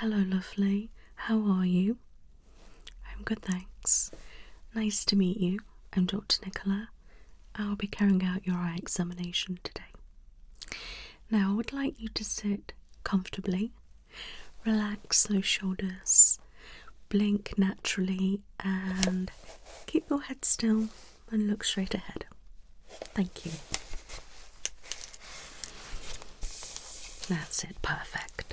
Hello, lovely. How are you? I'm good, thanks. Nice to meet you. I'm Dr. Nicola. I'll be carrying out your eye examination today. Now, I would like you to sit comfortably, relax those shoulders, blink naturally, and keep your head still and look straight ahead. Thank you. That's it, perfect.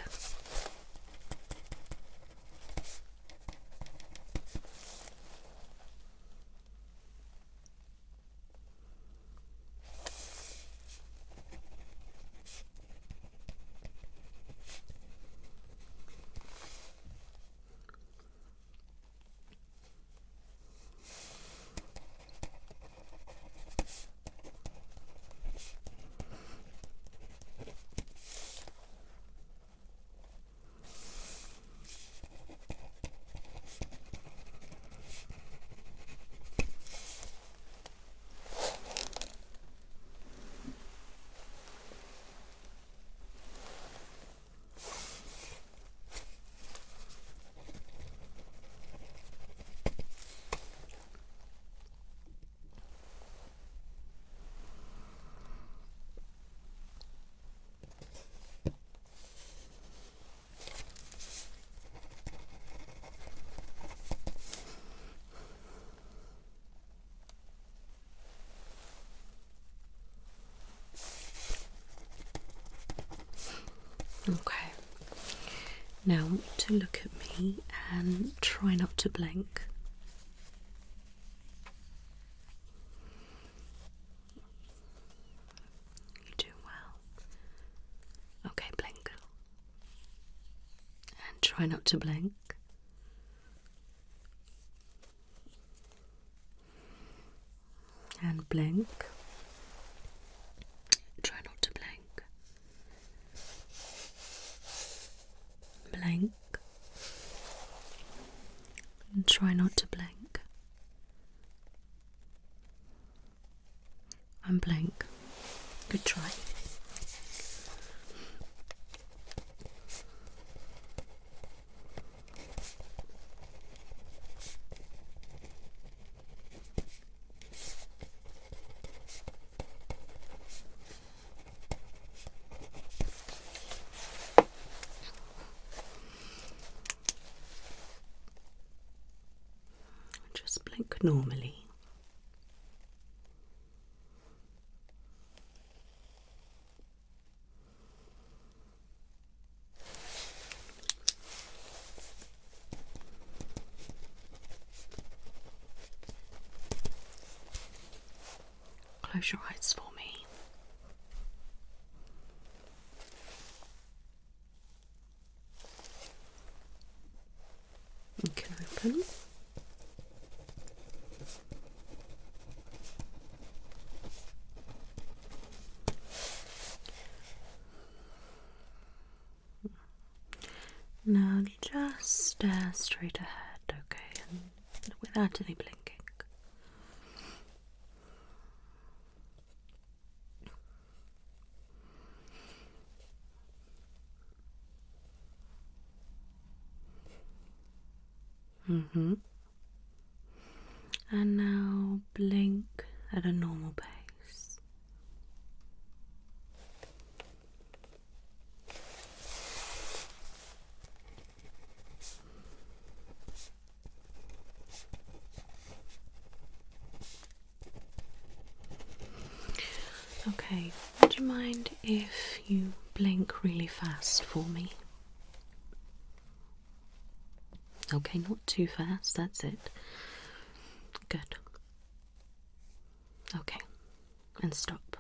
Okay, now I want you to look at me and try not to blink. You do well. Okay, blink. And try not to blink. And blink. Try not to blink. Blink. And try not to blink. And blink. Good try. Just blink normally. Close your eyes for me. You can open. Now just stare straight ahead, okay, and without any blinking. And now blink at a normal pace. Okay, would you mind if you blink really fast for me? Okay, not too fast, that's it. Good. Okay, and stop.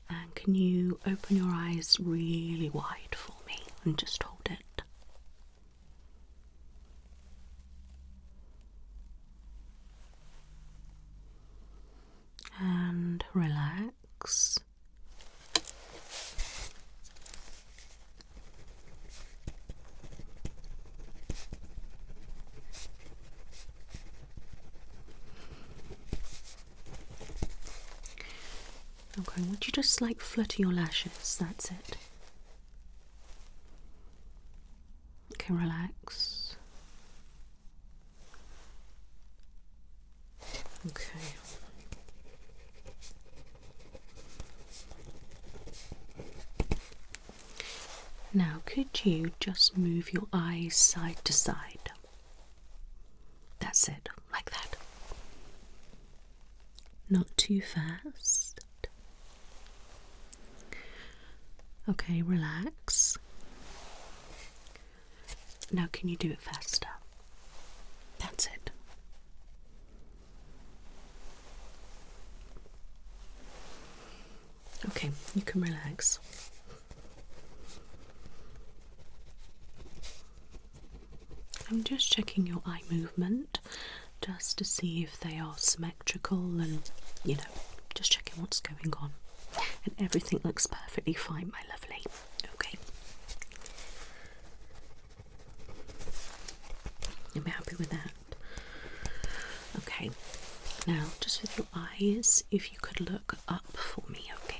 And can you open your eyes really wide for me and just hold it? And relax. Okay, would you just flutter your lashes? That's it. Okay, relax. Okay. Now, could you just move your eyes side to side? That's it, like that. Not too fast. Okay, relax. Now, can you do it faster? That's it. Okay, you can relax. I'm just checking your eye movement just to see if they are symmetrical and, just checking what's going on. And everything looks perfectly fine, my lovely. Okay. I'm happy with that. Okay. Now, just with your eyes, if you could look up for me, okay?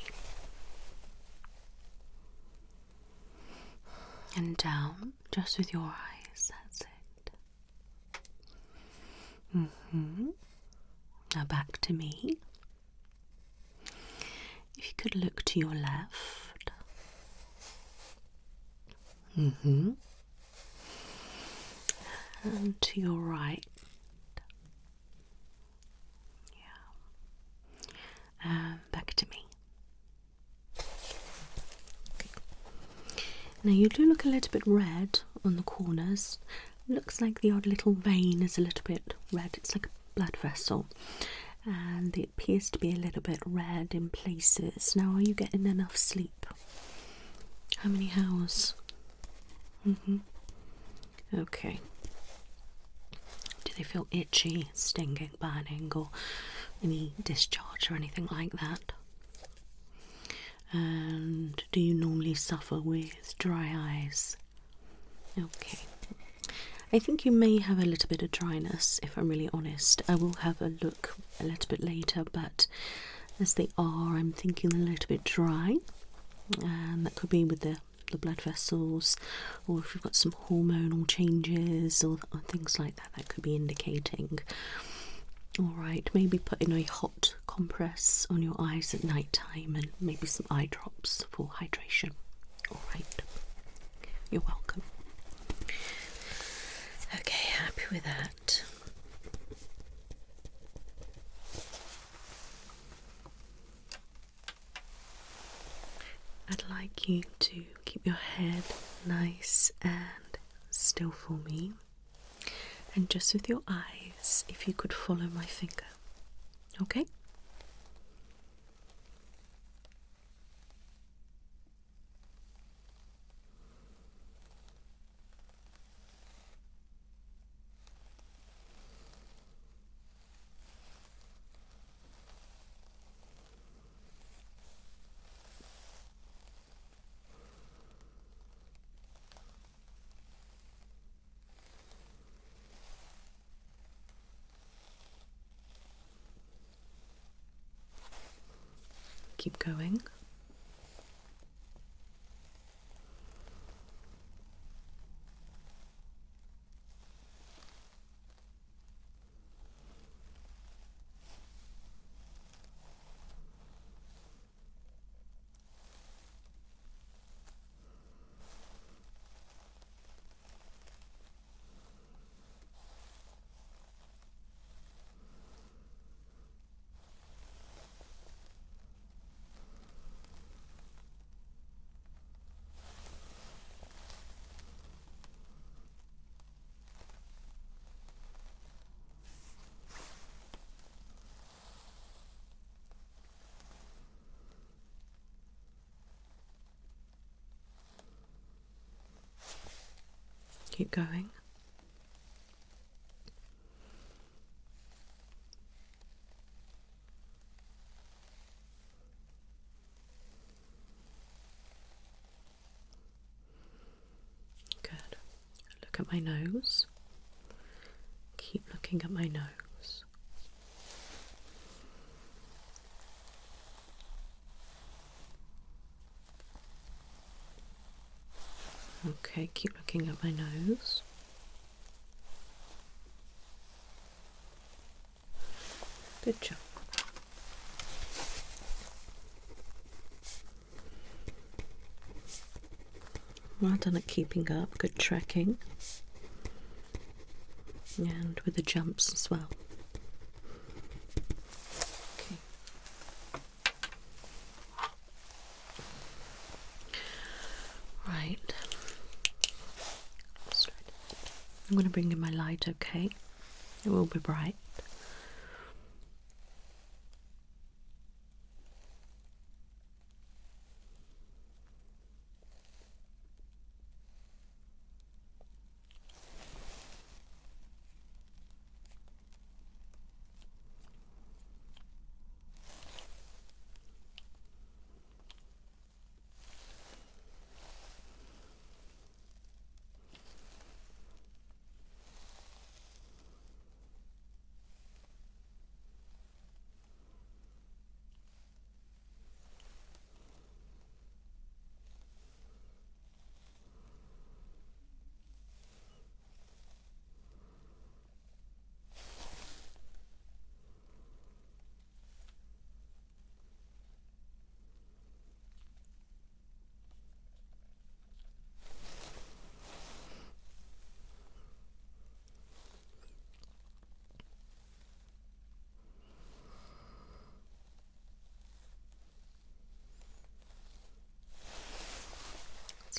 And down, just with your eyes, that's it. Now back to me. If you could look to your left. And to your right. Yeah. Back to me. Okay. Now you do look a little bit red on the corners. Looks like the odd little vein is a little bit red. It's like a blood vessel. And it appears to be a little bit red in places. Now, are you getting enough sleep? How many hours? Okay. Do they feel itchy, stinging, burning, or any discharge or anything like that? And do you normally suffer with dry eyes? Okay. I think you may have a little bit of dryness, if I'm really honest. I will have a look a little bit later, but as they are, I'm thinking a little bit dry. And that could be with the blood vessels, or if you've got some hormonal changes or things like that, that could be indicating. Alright, maybe putting a hot compress on your eyes at night time and maybe some eye drops for hydration. Alright, you're welcome. Okay, happy with that. I'd like you to keep your head nice and still for me. And just with your eyes, if you could follow my finger. Okay? Keep going. Keep going. Good. Look at my nose. Keep looking at my nose. Okay. Okay, keep looking at my nose. Good job. Well done at keeping up, good tracking. And with the jumps as well. Okay. Right. I'm going to bring in my light, okay? It will be bright.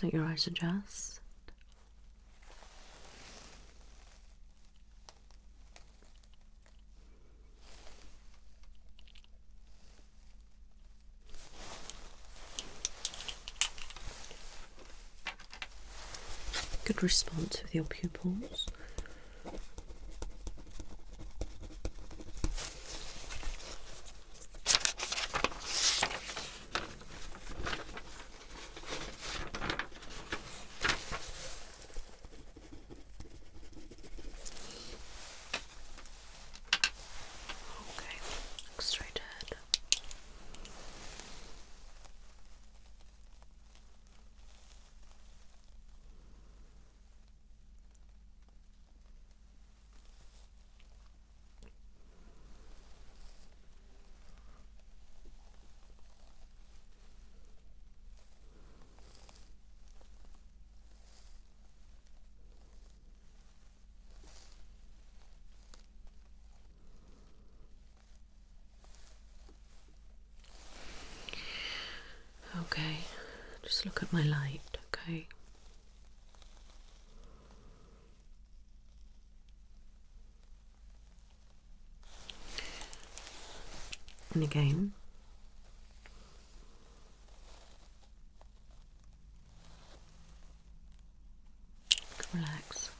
Let your eyes adjust. Good response with your pupils. Okay, look straight ahead. Okay, just look at my light, okay? And again. Relax.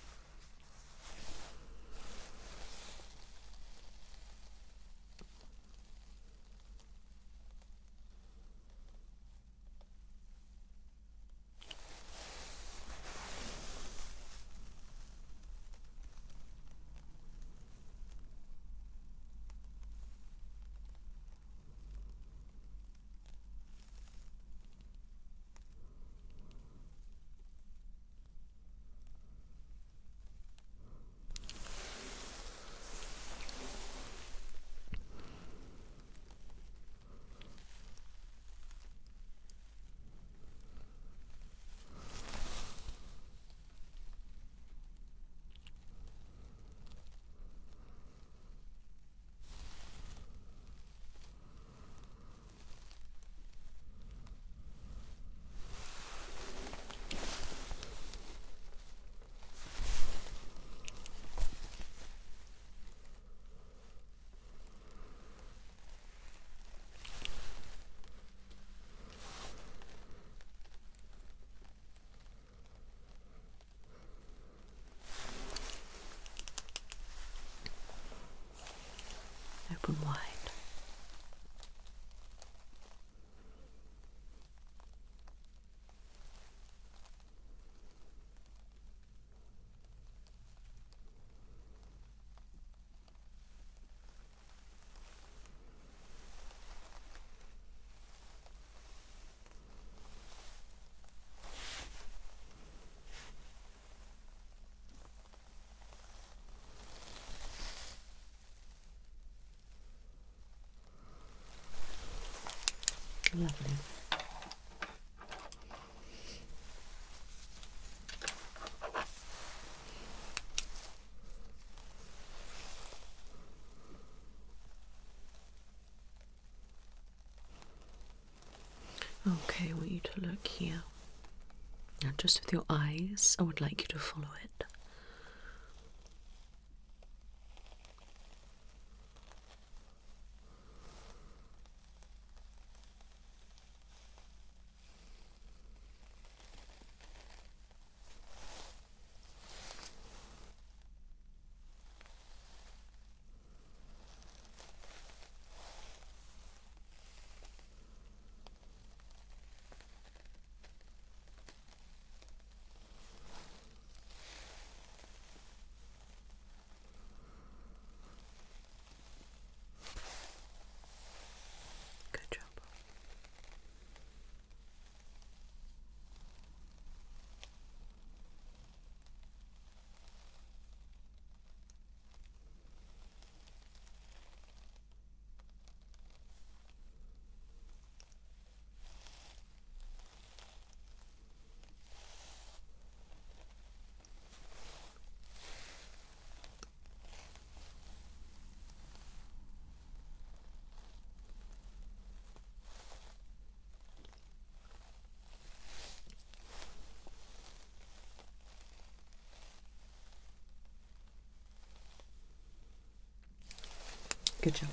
Lovely. Okay, I want you to look here. Now, just with your eyes, I would like you to follow it. Good job. Good job.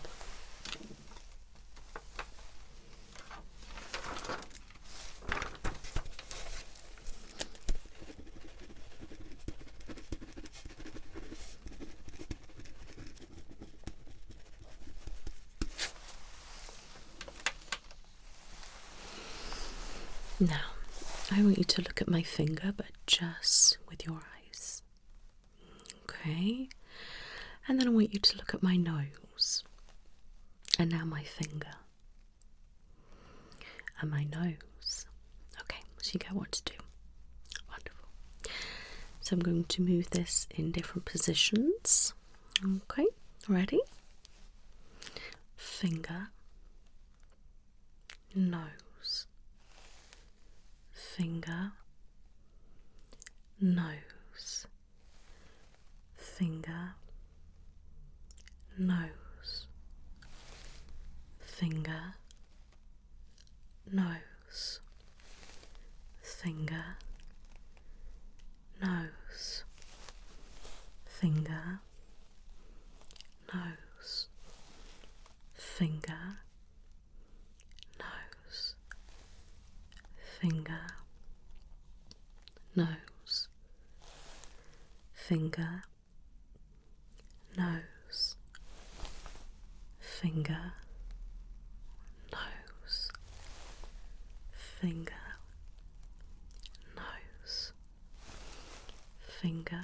Now, I want you to look at my finger, but just with your eyes. Okay? And then I want you to look at my nose. And now my finger. And my nose. Okay, so you get what to do. Wonderful. So I'm going to move this in different positions. Okay, ready? Finger. Nose. Finger. Nose. Finger. Nose. Finger. Nose. Finger. Nose. Finger. Nose. Finger. Nose. Finger. Nose. Finger. Nose. Finger. Nose. Finger. Nose. Finger.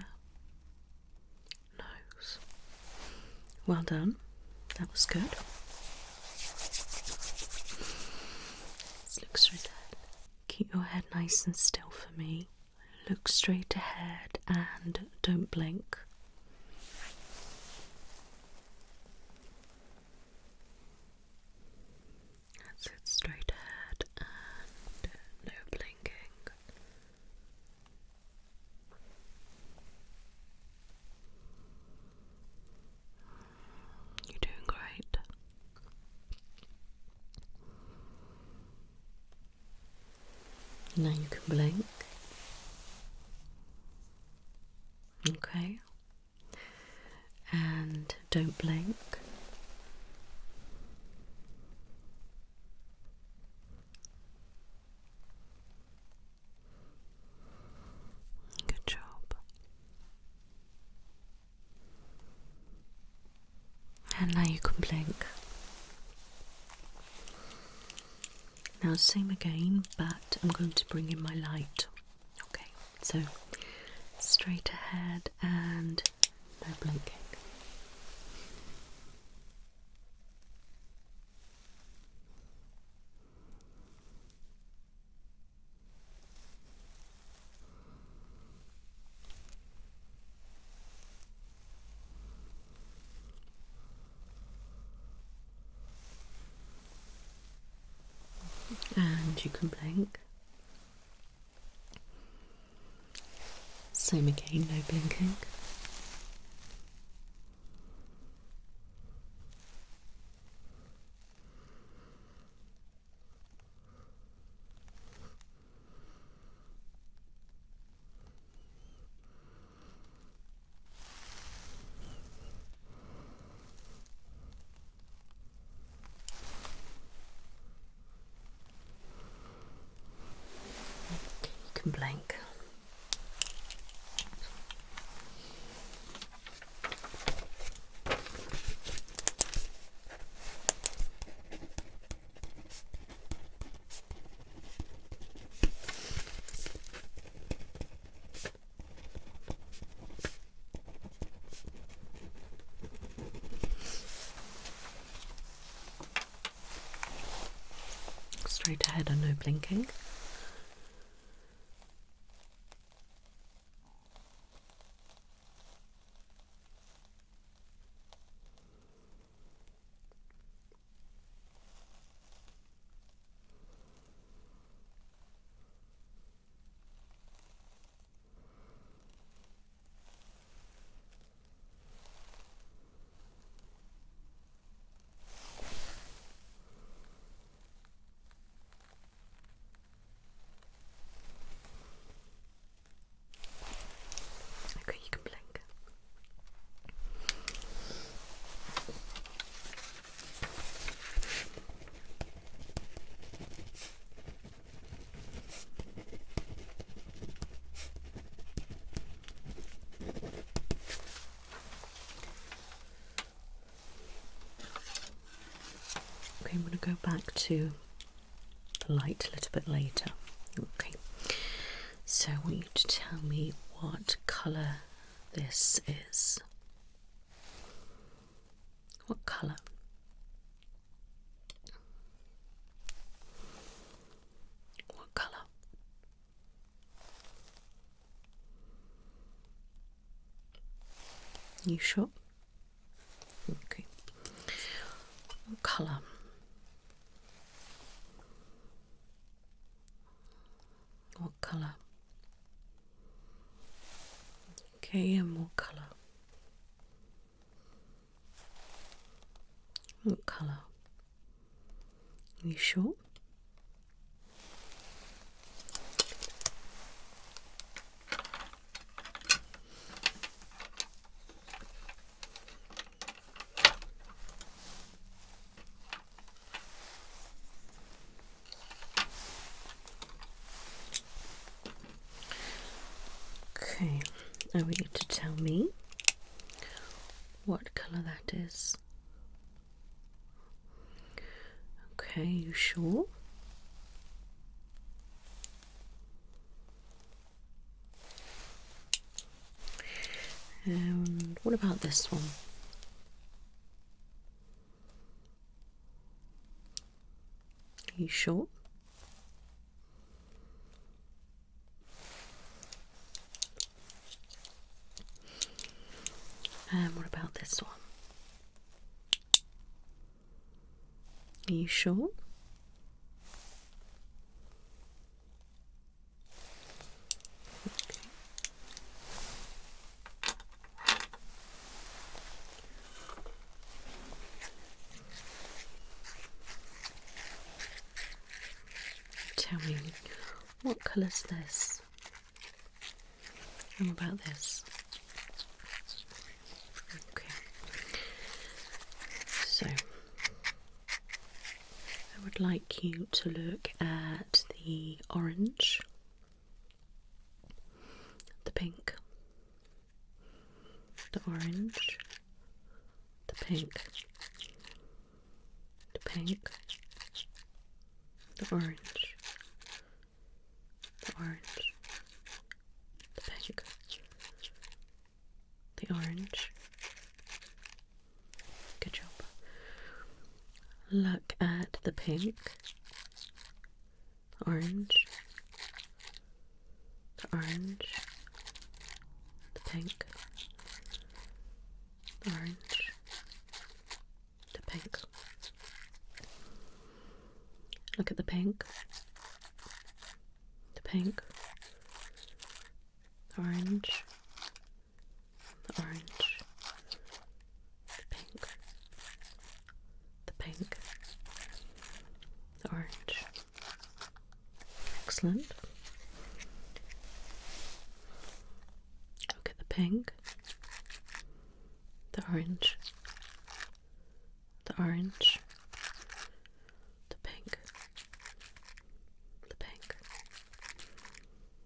Nose. Well done. That was good. Let's look straight ahead. Keep your head nice and still for me. Look straight ahead and don't blink. That's it, straight ahead and no blinking. You're doing great. Now you can blink. Okay. And don't blink. Good job. And now you can blink. Now same again, but I'm going to bring in my light. Okay, so straight ahead and no blinking. And you can blink. Same again, no blinking. You can blink. Straight ahead and no blinking. Okay, you can blink. Okay, I'm going to go back to the light a little bit later. Okay, so I want you to tell me what colour this is. What colour? What colour? You sure? Okay. What colour? What colour? Okay, and what colour? What colour? Are you sure? Okay, I want you to tell me what colour that is. Okay, you sure? And what about this one? Are you sure? And what about this one? Are you sure? Tell me, what colour's this? And what about this? Okay. So, I would like you to look at the orange, the pink, the orange, the pink, the pink, the orange, the orange, the pink, the orange. Good job. Look at the pink, the orange, the orange, the pink, the orange, the pink. Look at the pink, pink, the orange, the orange, the pink, the pink, the orange. Excellent. Look at the pink, the orange, the orange, the pink, the pink,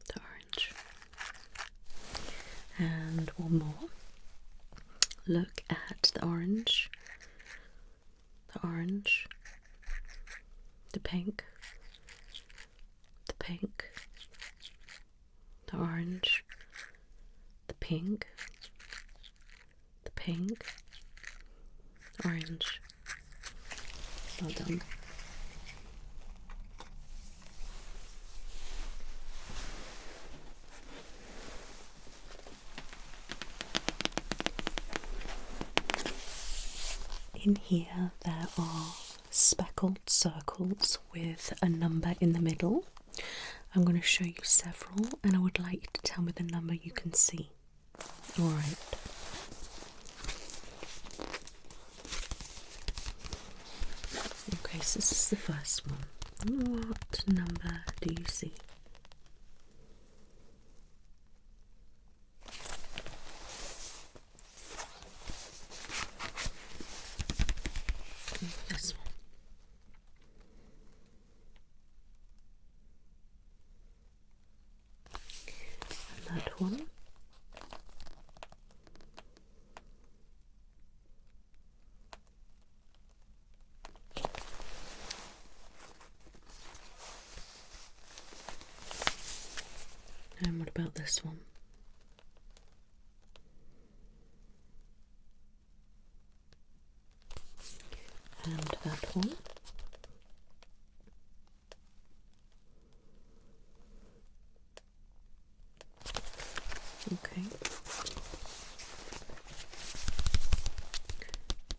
the orange. And one more. Look at the orange, the orange, the pink, the pink, the orange, the pink, the pink, orange. Well done. In here there are speckled circles with a number in the middle. I'm going to show you several and I would like you to tell me the number you can see. Alright. Okay, so this is the first one. What number do you see? This one. And that one. And what about this one? And that one. Okay.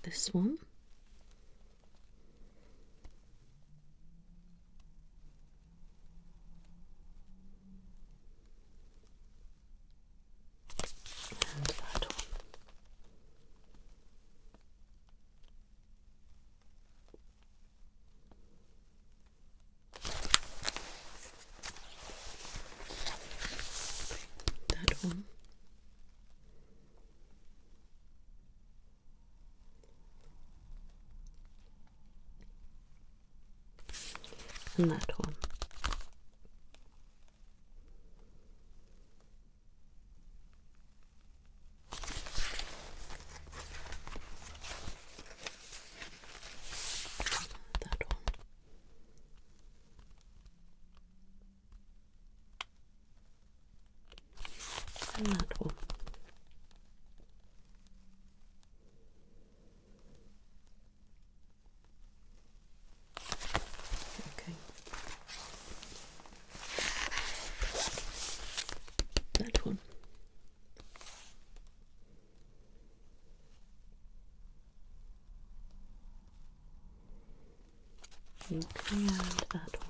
This one. And that one. That one. And that one. That one. And that one. Okay. That one. Okay, and that one.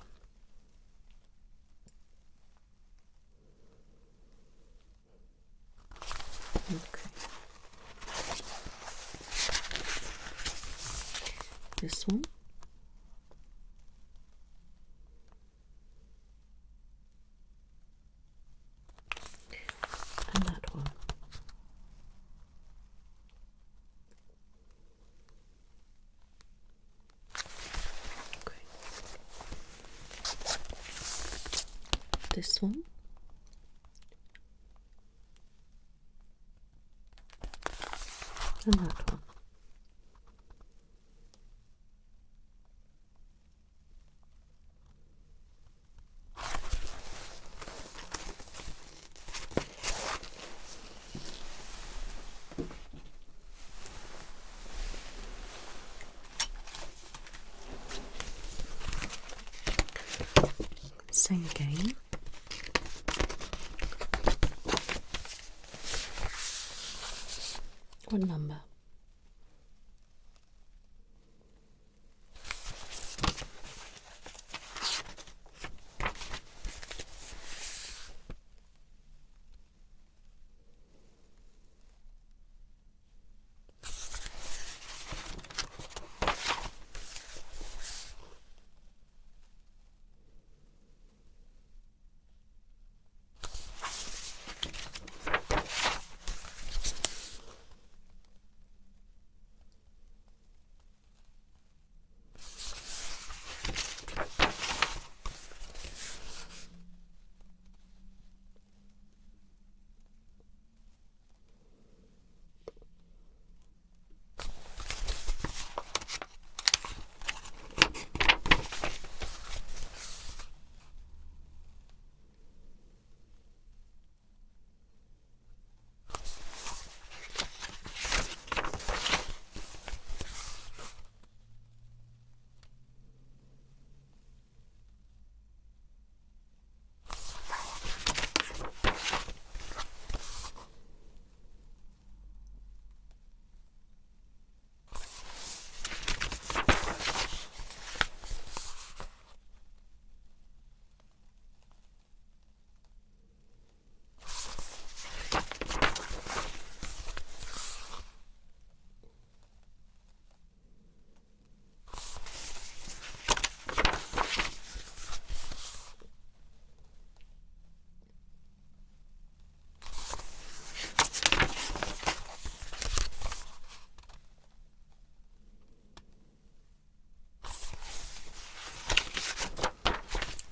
Okay. This one. And that one. Okay. This one. And that one. Same again. What number?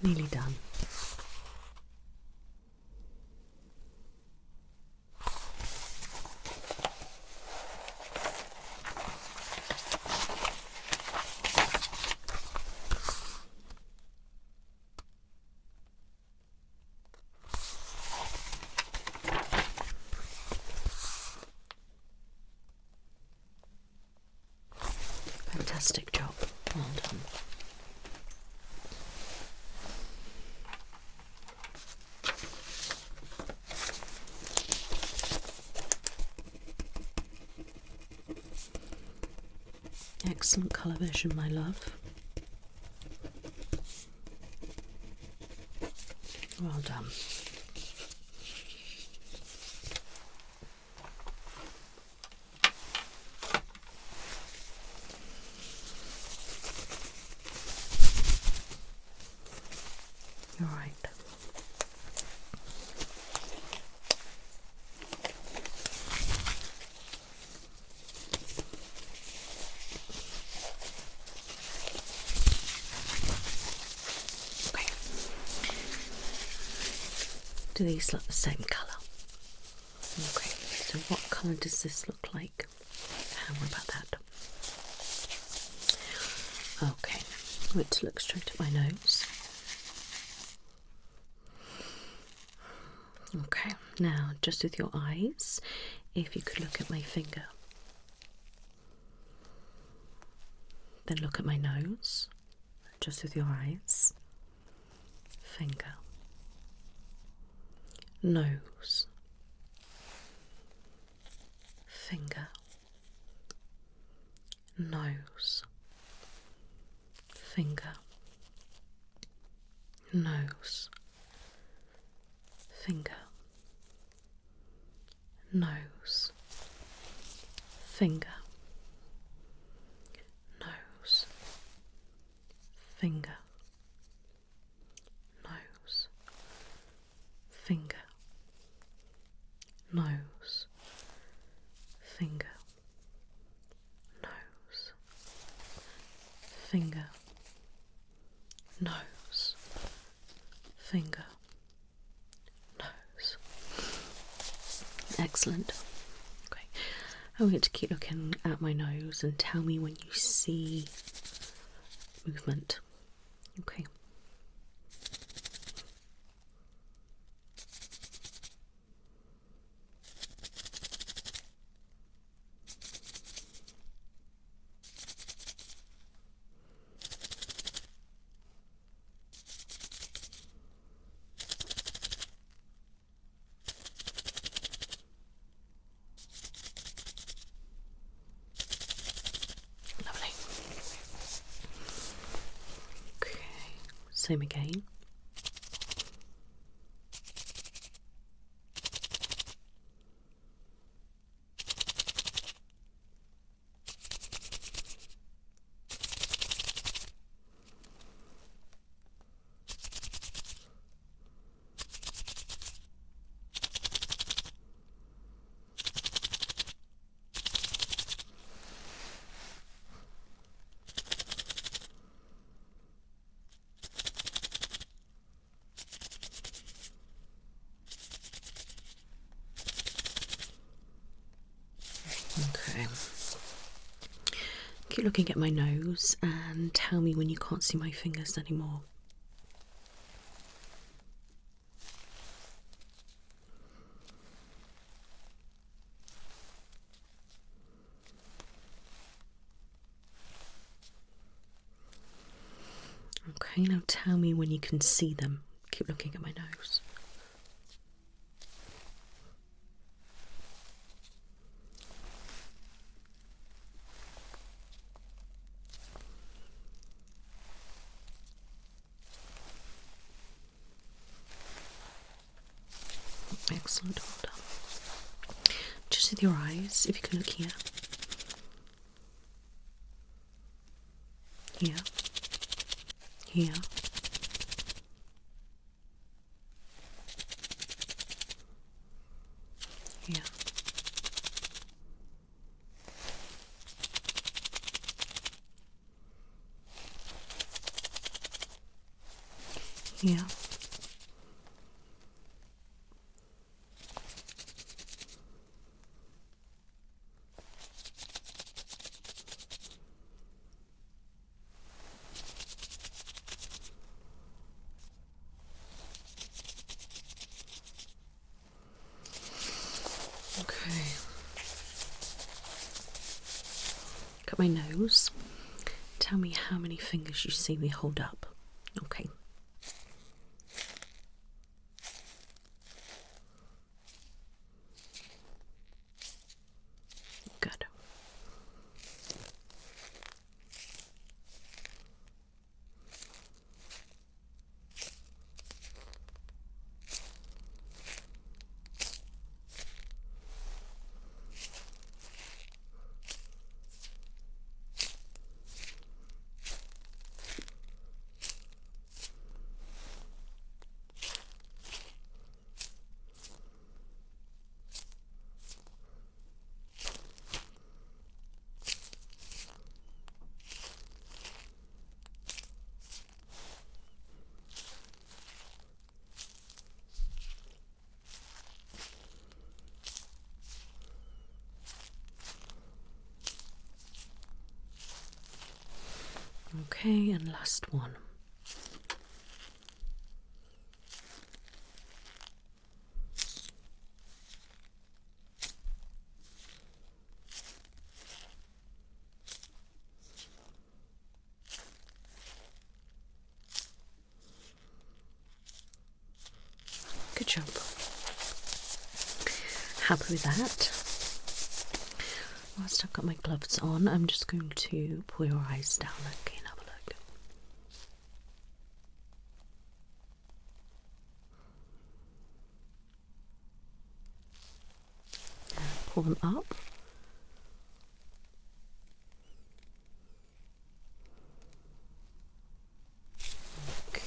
Nearly done. Fantastic job. Well done. Excellent colour vision, my love. Well done. You're right. Do these look the same colour? Okay, so what colour does this look like? How about that? Okay, let's look straight at my nose. Okay, now just with your eyes, if you could look at my finger. Then look at my nose, just with your eyes. Finger. Nose. Finger. Nose. Finger. Nose. Finger. Nose. Finger. Nose. Finger. Nose. Finger. Nose. Finger. Nose. Finger. Nose. Finger. Nose. Excellent. Okay, I'm going to keep looking at my nose and tell me when you see movement. Okay. Lovely. Okay, same again. Okay. Keep looking at my nose and tell me when you can't see my fingers anymore. Okay, now tell me when you can see them. Keep looking at my nose. Excellent, well done. Just with your eyes, if you can look here. Here. Here. Here. Yeah. Okay. Look at my nose. Tell me how many fingers you see me hold up. Okay. Good. Okay, and last one. Good job. Happy with that? Whilst I've got my gloves on, I'm just going to pull your eyes down. Okay, and have a look. Pull them up. Okay.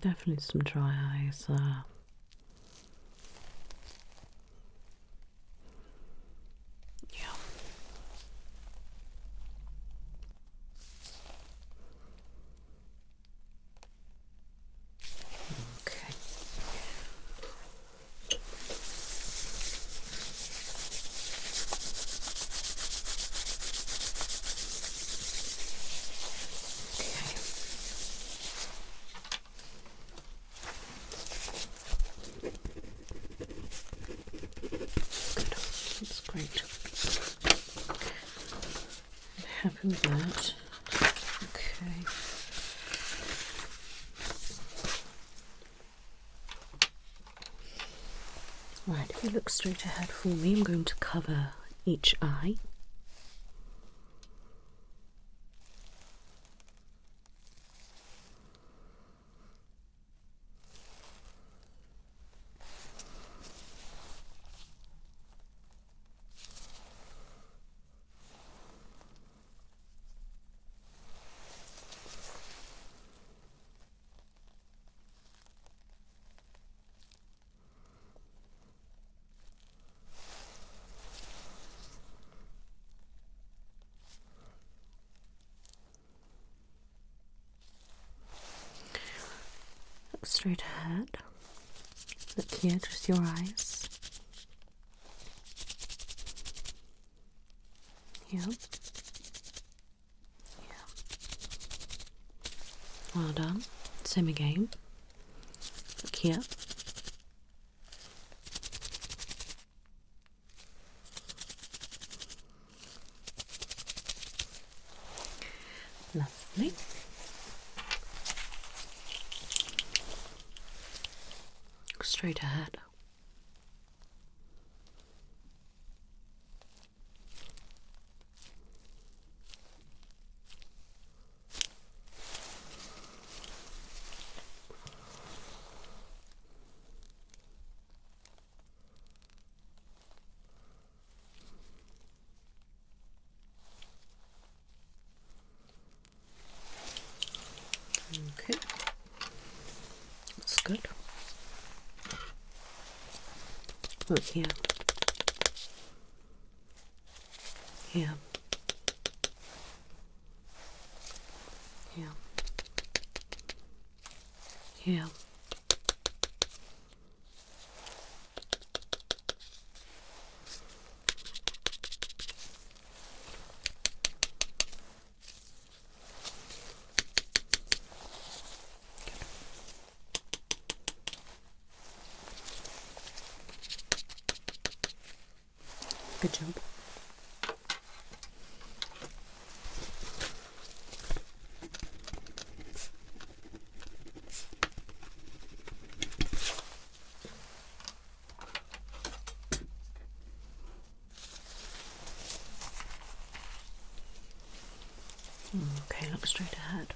Definitely some dry eyes. Yeah. Okay. Good. That's great. Happy with that. Okay. Right, if you look straight ahead for me, I'm going to cover each eye. Look straight ahead. Look here, just your eyes. Here. Yeah. Well done. Same again. Look here. Lovely. Look straight ahead. Okay, that's good. Look here. Here. Here. Here. Good job. Okay, look straight ahead.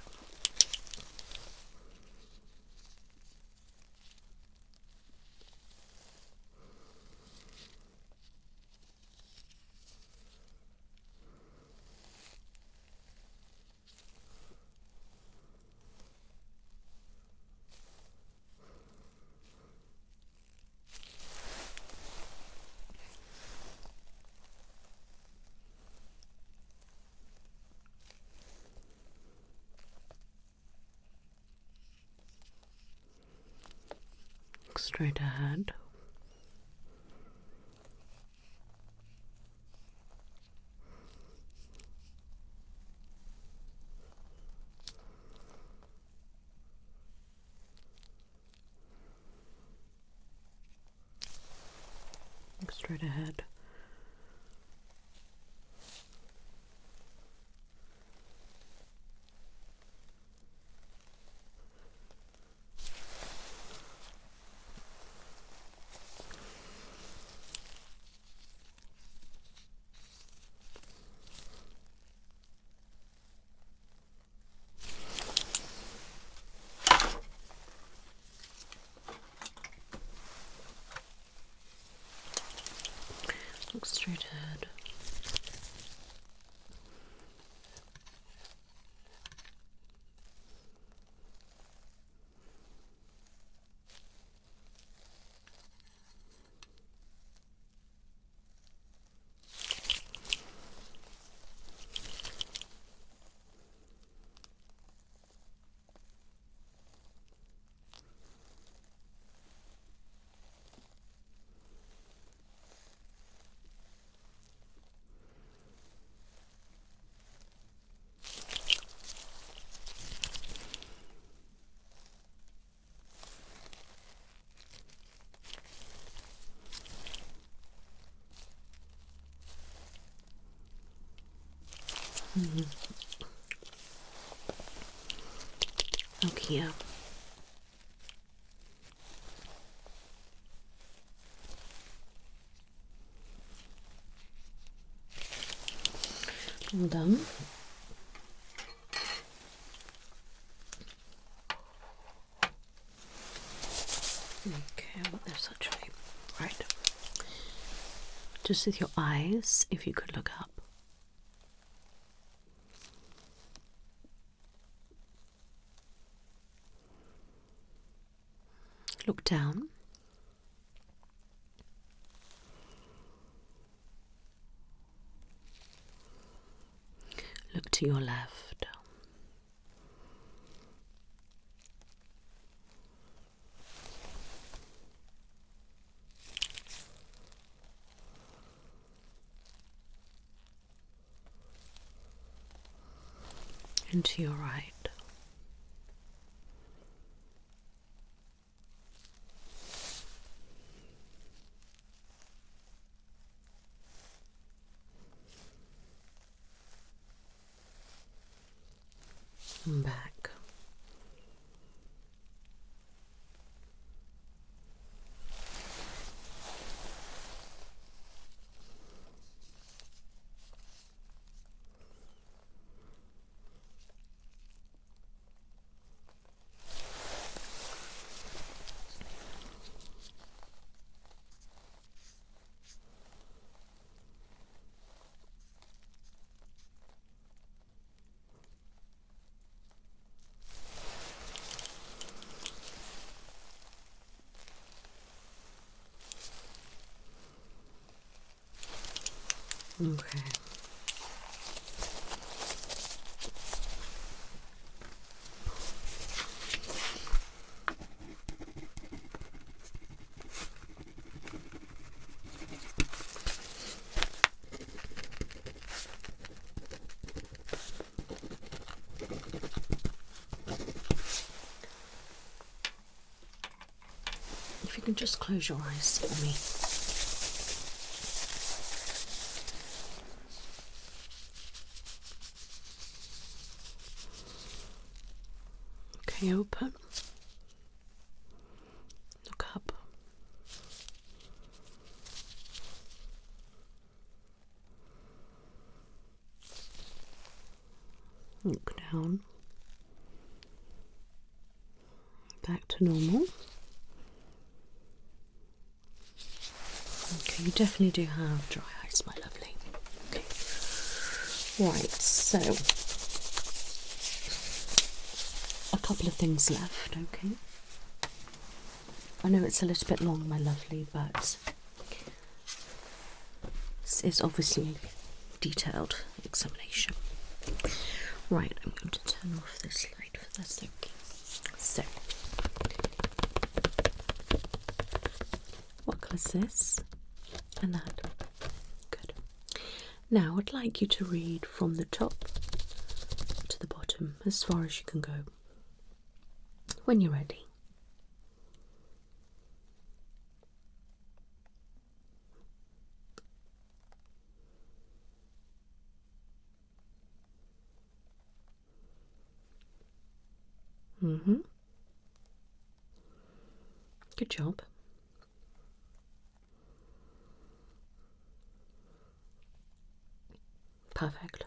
Look straight ahead. Look straight ahead. Look straight ahead. Look here. All done. Okay, I want this actually. Right. Just with your eyes, if you could look up. Look down. Look to your left. And to your right. And back. Okay. if you can just close your eyes for me. Okay, open. Look up. Look down. Back to normal. Okay, you definitely do have dry eyes, my lovely. Okay. Right, so a couple of things left, okay? I know it's a little bit long, my lovely, but it's obviously a detailed examination. Right, I'm going to turn off this light for this, okay? So, what colour is this? And that. Good. Now, I'd like you to read from the top to the bottom, as far as you can go. When you're ready. Good job. Perfect.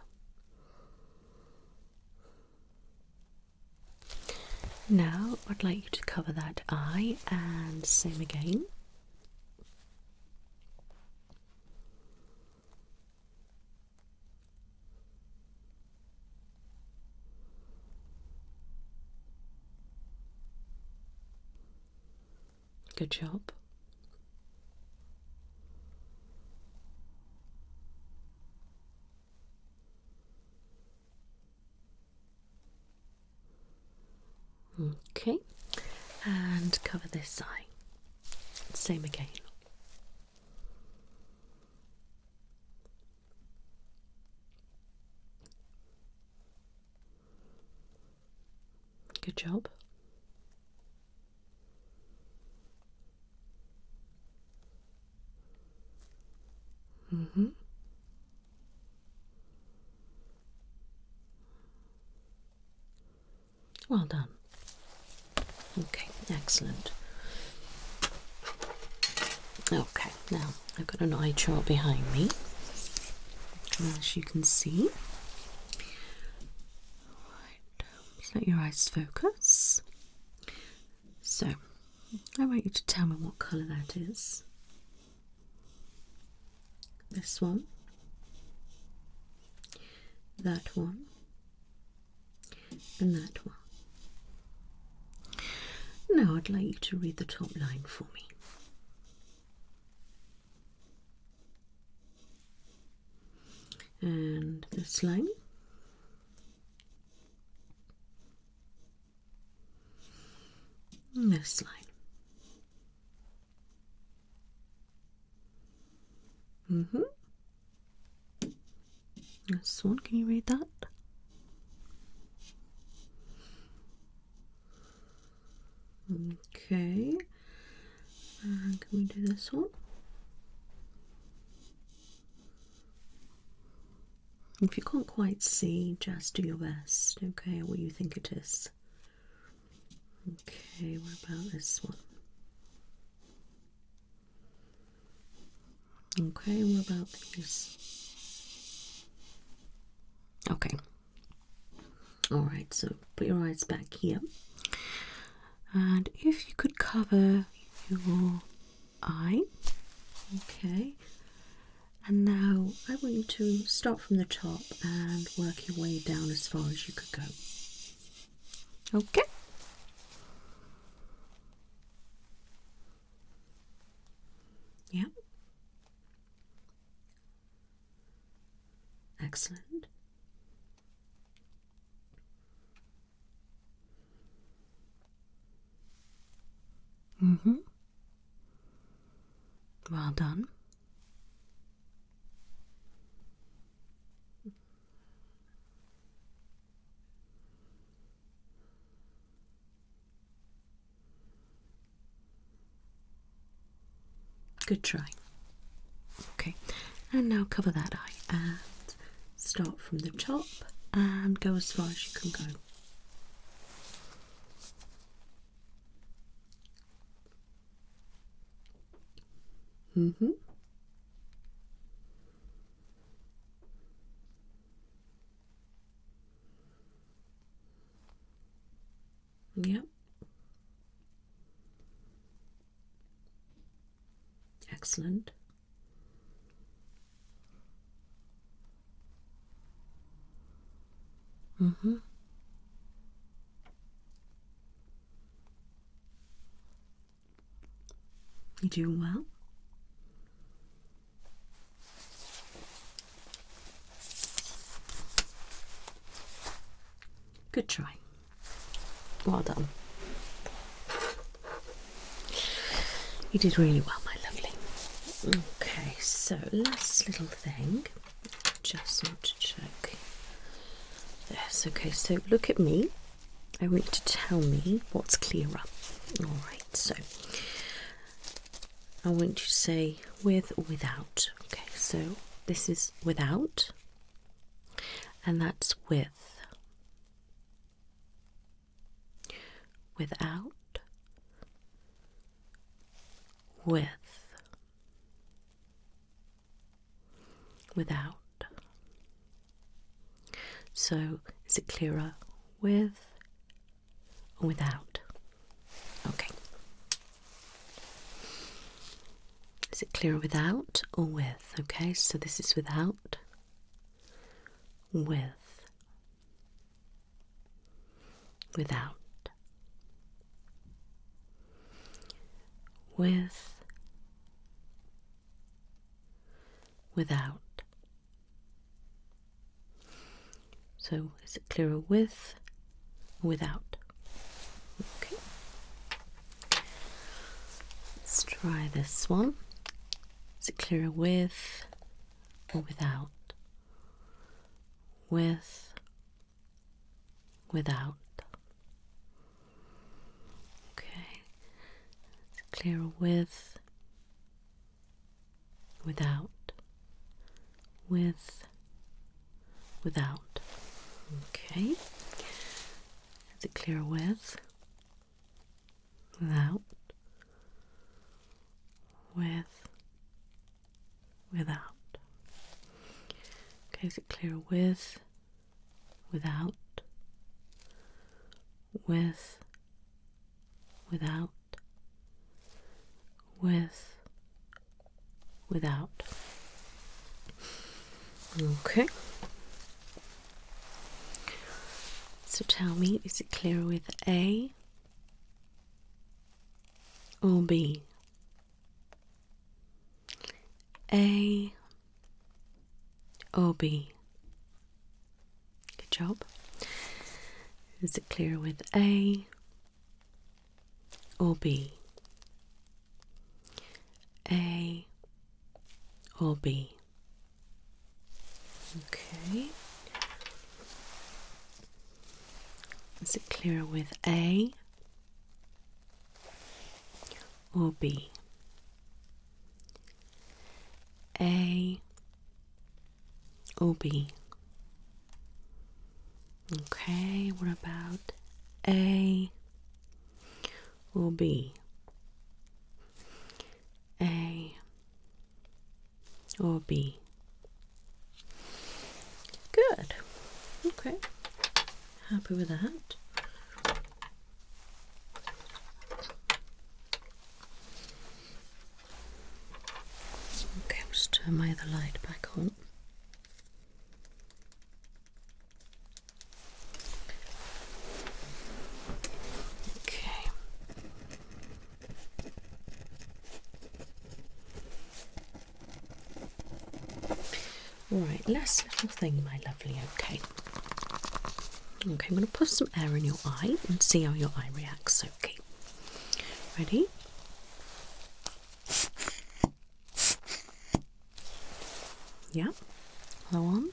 Now I'd like you to cover that eye and same again. Good job. Okay, and cover this eye. Same again. Good job. Well done. Okay, excellent. Okay, now I've got an eye chart behind me, as you can see. Right, just let your eyes focus. So, I want you to tell me what colour that is. This one, that one, and that one. Now I'd like you to read the top line for me. And this line. And this line. This one, can you read that? Okay. And can we do this one? If you can't quite see, just do your best, okay, what you think it is. Okay, what about this one? Okay, what about these? Okay. Alright, so put your eyes back here. And if you could cover your eye, okay. And now I want you to start from the top and work your way down as far as you could go. Okay. Yeah. Excellent. Well done. Good try. Okay, and now cover that eye and start from the top and go as far as you can go. Yep. Excellent. You're doing well. Good try. Well done. You did really well, my lovely. Okay, so last little thing. Just want to check this. Okay, so look at me. I want you to tell me what's clearer. Alright, so I want you to say with or without. Okay, so this is without, and that's with. Without, with, without. So is it clearer with or without? Okay. Is it clearer without or with? Okay, so this is without, with, without. With, without. So is it clearer with or without? Okay. Let's try this one. Is it clearer with or without? With, without. Clearer with, without, with, without. Okay. Is it clearer with, without, with, without? Okay, is it clearer with, without, with, without? With, without. Okay. So tell me, is it clearer with A or B? A or B? Good job. Is it clearer with A or B? A or B? Okay. Is it clearer with A or B? A or B? Okay, what about A or B? A or B? Good. Okay. Happy with that. Okay, I'll just turn my other light back on. Okay. Alright, last little thing, my lovely, okay. Okay, I'm going to put some air in your eye and see how your eye reacts, okay. Ready? Yeah, other one.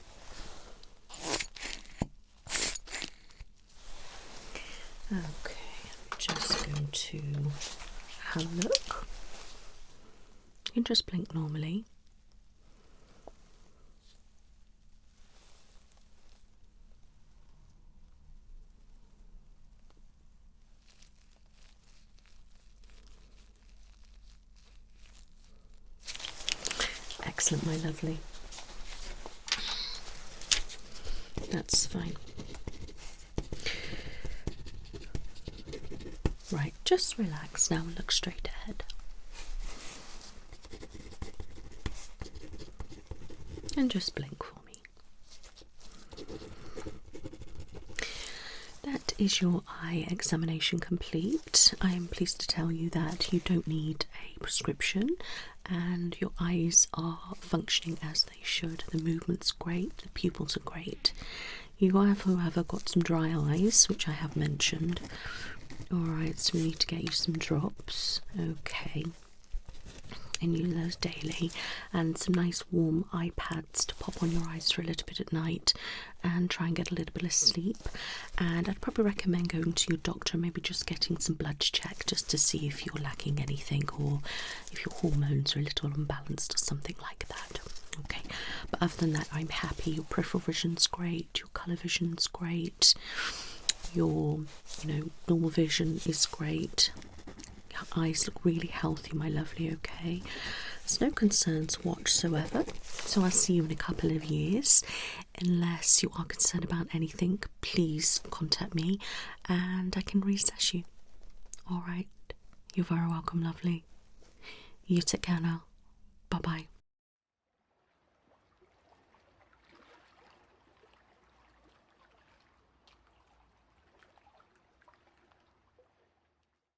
Okay, I'm just going to have a look. can just blink normally. Excellent, my lovely. That's fine. Right, just relax now and look straight ahead. And just blink for me. That is your eye examination complete. I am pleased to tell you that you don't need a prescription and your eyes are functioning as they should. The movement's great, the pupils are great. You have, however, got some dry eyes, which I have mentioned. Alright, so we need to get you some drops. Okay. And use those daily, and some nice warm eye pads to pop on your eyes for a little bit at night and try and get a little bit of sleep. And I'd probably recommend going to your doctor, maybe just getting some bloods checked just to see if you're lacking anything or if your hormones are a little unbalanced or something like that. Okay, but other than that, I'm happy. Your peripheral vision's great, your colour vision's great, your normal vision is great. Your eyes look really healthy, my lovely. Okay, there's no concerns whatsoever, so I'll see you in a couple of years. Unless you are concerned about anything, please contact me and I can reassess you. Alright, you're very welcome, lovely. You take care now. Bye bye.